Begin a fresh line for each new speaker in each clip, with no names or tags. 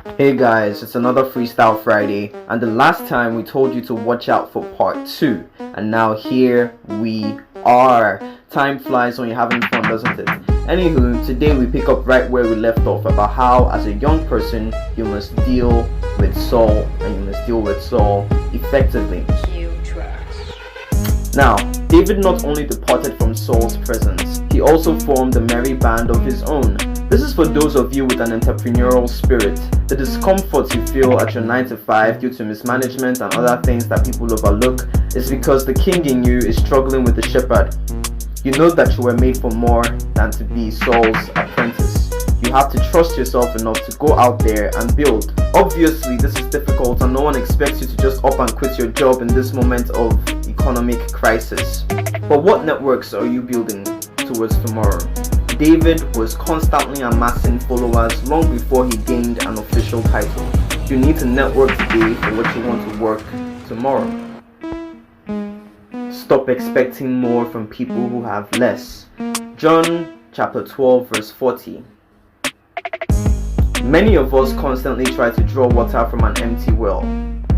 Hey guys, it's another Freestyle Friday, and the last time we told you to watch out for part 2, and now here we are. Time flies when you're having fun, doesn't it? Anywho, today we pick up right where we left off about how, as a young person, you must deal with Saul, and you must deal with Saul effectively. Now, David not only departed from Saul's presence, he also formed a merry band of his own. This is for those of you with an entrepreneurial spirit. The discomfort you feel at your 9 to 5 due to mismanagement and other things that people overlook is because the king in you is struggling with the shepherd. You know that you were made for more than to be Saul's apprentice. You have to trust yourself enough to go out there and build. Obviously, this is difficult and no one expects you to just up and quit your job in this moment of economic crisis. But what networks are you building towards tomorrow? David was constantly amassing followers long before he gained an official title. You need to network today for what you want to work tomorrow. Stop expecting more from people who have less. John chapter 12 verse 40. Many of us constantly try to draw water from an empty well.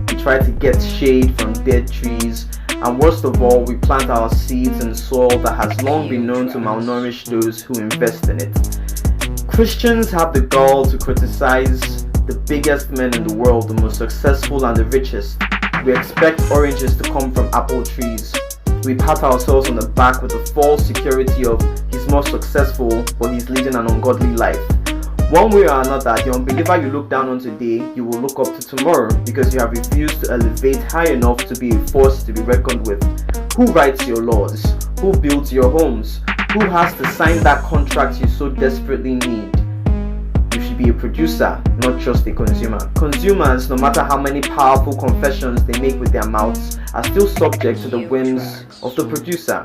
We try to get shade from dead trees, and worst of all, we plant our seeds in soil that has long been known to malnourish those who invest in it. Christians have the gall to criticize the biggest men in the world, the most successful and the richest. We expect oranges to come from apple trees. We pat ourselves on the back with the false security of he's more successful, but he's leading an ungodly life. One way or another, the unbeliever you look down on today, you will look up to tomorrow because you have refused to elevate high enough to be a force to be reckoned with. Who writes your laws? Who builds your homes? Who has to sign that contract you so desperately need? You should be a producer, not just a consumer. Consumers, no matter how many powerful confessions they make with their mouths, are still subject to the whims of the producer.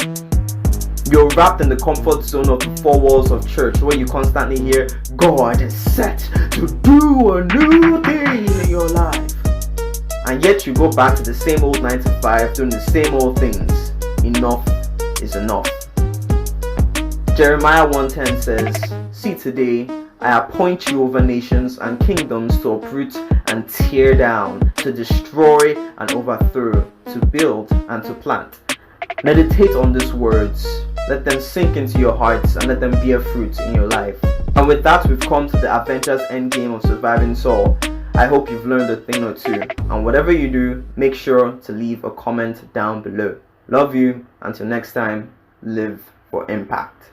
You're wrapped in the comfort zone of the four walls of church where you constantly hear, God is set to do a new thing in your life. And yet you go back to the same old 9 to 5 doing the same old things. Enough is enough. Jeremiah 1:10 says, See today, I appoint you over nations and kingdoms to uproot and tear down, to destroy and overthrow, to build and to plant. Meditate on these words. Let them sink into your hearts and let them bear fruit in your life. And with that, we've come to the Avengers Endgame of surviving Saul. I hope you've learned a thing or two. And whatever you do, make sure to leave a comment down below. Love you. Until next time, live for impact.